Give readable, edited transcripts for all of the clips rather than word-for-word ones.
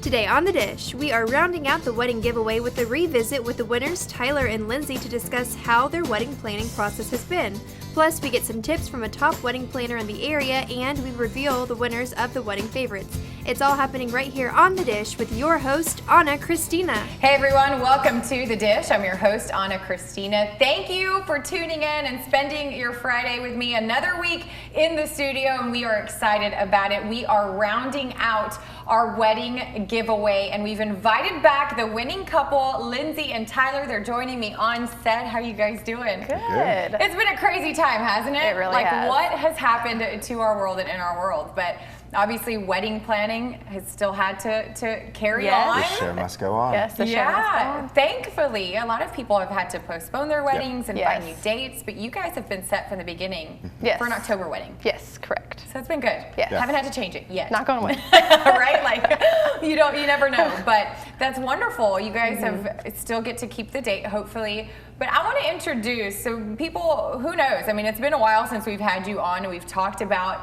Today on The Dish, we are rounding out the wedding giveaway with a revisit with the winners Tyler and Lindsey to discuss how their wedding planning process has been. Plus, we get some tips from a top wedding planner in the area, and we reveal the winners of the wedding favorites. It's all happening right here on The Dish with your host, Anna Christina. Hey everyone, welcome to The Dish. I'm your host, Anna Christina. Thank you for tuning in and spending your Friday with me. Another week in the studio, and we are excited about it. We are rounding out our wedding giveaway, and we've invited back the winning couple, Lindsey and Tyler. They're joining me on set. How are you guys doing? Good. It's been a crazy time, hasn't it? It really has. What has happened to our world and in our world? But obviously, wedding planning has still had to carry on. The show must go on. Yes, the show must go on. Thankfully, a lot of people have had to postpone their weddings and find new Yes. dates, but you guys have been set from the beginning Yes. for an October wedding. Yes, correct. So it's been good. Yes. Haven't had to change it yet. Not going away. Right? Like, you never know. But that's wonderful. You guys have still get to keep the date, hopefully. But I want to introduce, so people, who knows? I mean, it's been a while since we've had you on, and we've talked about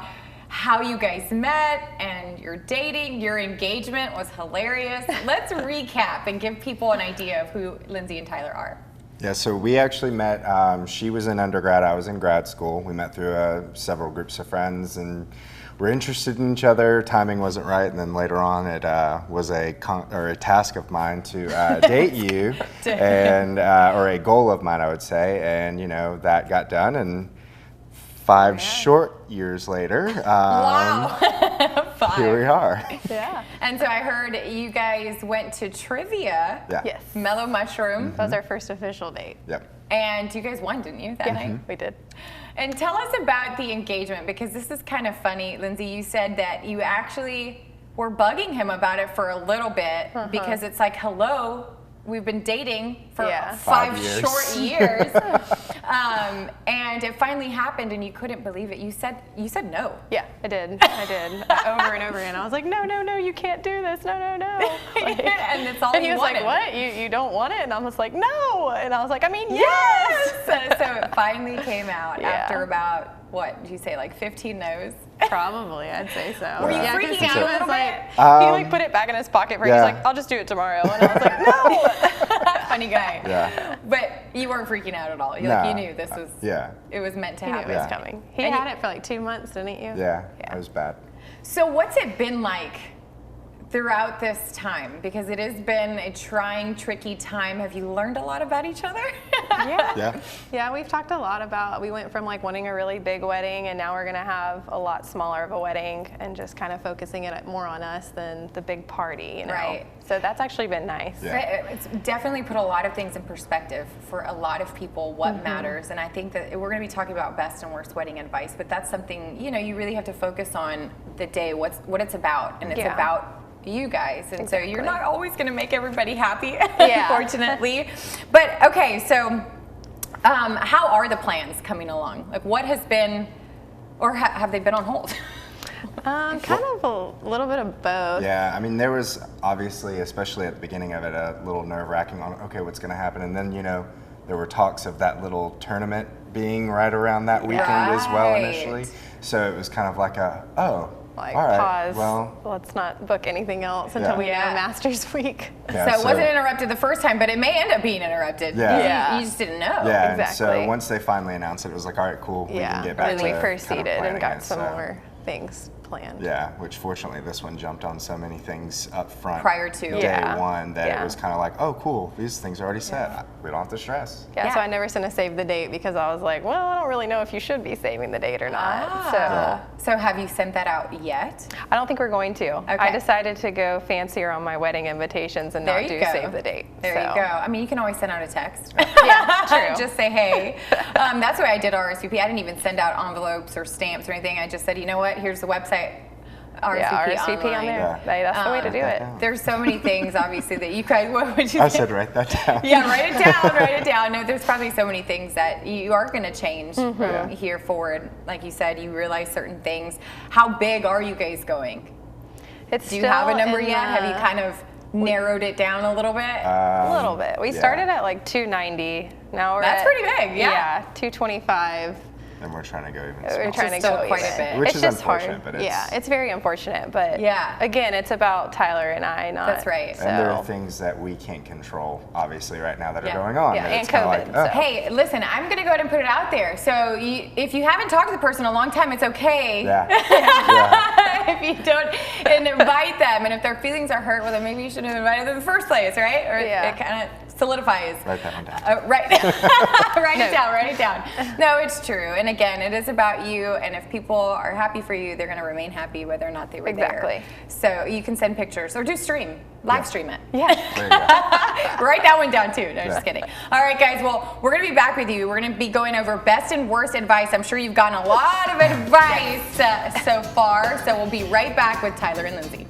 how you guys met and your dating. Your engagement was hilarious. Let's recap and give people an idea of who Lindsey and Tyler are. Yeah, so we actually met, she was in undergrad, I was in grad school. We met through several groups of friends and we're interested in each other. Timing wasn't right, and then later on it was a task of mine to date you, and or a goal of mine, I would say, and that got done, and 5 short years later, Wow. 5. here we are. Yeah. And so I heard you guys went to trivia. Yeah. Yes. Mellow Mushroom. That was our first official date. Yep. And you guys won, didn't you, that night? We did. And tell us about the engagement, because this is kind of funny. Lindsey, you said that you actually were bugging him about it for a little bit because it's like, hello, we've been dating for 5 years. short years. And it finally happened and you couldn't believe it. You said no. Yeah, I did. Over and over again. I was like, no, you can't do this. No. Like, And it's all and he you was wanted. like, what? You don't want it? And I was like, no. And I was like, I mean, yes. So it finally came out Yeah. after about, what did you say, like 15 no's? Probably, I'd say so. Were you Yeah, 'cause freaking he out a was little like, bit? he like put it back in his pocket. He's Yeah. like, I'll just do it tomorrow. And I was like, no. Funny guy. Yeah. But you weren't freaking out at all. You No. knew this was, Yeah. it was meant to He knew happen. it was Yeah. coming. He And had you- it for like 2 months, didn't you? Yeah, Yeah. it was bad. So what's it been like throughout this time? Because it has been a trying, tricky time. Have you learned a lot about each other? Yeah, we've talked a lot about, we went from like wanting a really big wedding and now we're gonna have a lot smaller of a wedding and just kind of focusing it more on us than the big party, Right. So that's actually been nice. Yeah. It's definitely put a lot of things in perspective for a lot of people, what matters. And I think that we're going to be talking about best and worst wedding advice, but that's something, you really have to focus on the day, what it's about. And it's about you guys. And so you're not always going to make everybody happy, unfortunately. But okay, so how are the plans coming along? Like what has been, or have they been on hold? Kind of a little bit of both. Yeah, I mean, there was obviously, especially at the beginning of it, a little nerve-wracking on, okay, what's going to happen? And then, there were talks of that little tournament being right around that weekend as well initially. So it was kind of like all right, pause. well. Let's not book anything else until we know Masters Week. Yeah, so it wasn't interrupted the first time, but it may end up being interrupted. Yeah. You just didn't know. Yeah, and Exactly. so once they finally announced it, it was like, all right, cool, we can get back and to we kind of proceeded and planning got it, some so. more things planned. Yeah, which fortunately this one jumped on so many things up front Prior to. day one that Yeah. it was kind of like, oh, cool, these things are already set. We don't have to stress. Yeah, so Yeah. I never sent a save the date because I was like, well, I don't really know if you should be saving the date or not. So have you sent that out yet? I don't think we're going to. Okay. I decided to go fancier on my wedding invitations and There not you do go. save the date. There So, you go. I mean, you can always send out a text. Yeah, true. Just say, hey. That's why I did RSVP. I didn't even send out envelopes or stamps or anything. I just said, you know what? Here's the website. RSVP on there. Yeah. That's the way to do it. There's so many things, obviously, that you guys. What would you I say? said write that down. Yeah, write it down. Write it down. No, there's probably so many things that you are going to change from here forward. Like you said, you realize certain things. How big are you guys going? It's Do you have a still number in yet? Have you the- kind of narrowed it down a little bit? A little bit. We yeah. started at like 290. Now we're That's at, pretty big, yeah. 225. And we're trying to go even We're smaller. trying to Still go quite a even. bit. Which It's is just unfortunate, hard. but it's, it's very unfortunate. But Yeah. again, it's about Tyler and I, not. That's right. So. and there are things that we can't control, obviously, right now that Yeah. are going on. Yeah, that and it's kinda COVID, like, so. Hey, listen, I'm going to go ahead and put it out there. So if you haven't talked to the person in a long time, it's okay. Yeah. Yeah. If you don't and invite them, and if their feelings are hurt, well, then maybe you should have invited them in the first place, right? Or Yeah. it kind of solidifies. Write that one down. Write it down. No, it's true. And again, it is about you. And if people are happy for you, they're going to remain happy whether or not they were Exactly. there. So you can send pictures or do live stream it. Yeah. There you go. Write that one down too. No, Yeah. just kidding. All right, guys. Well, we're going to be back with you. We're going to be going over best and worst advice. I'm sure you've gotten a lot of advice so far. So we'll be right back with Tyler and Lindsey.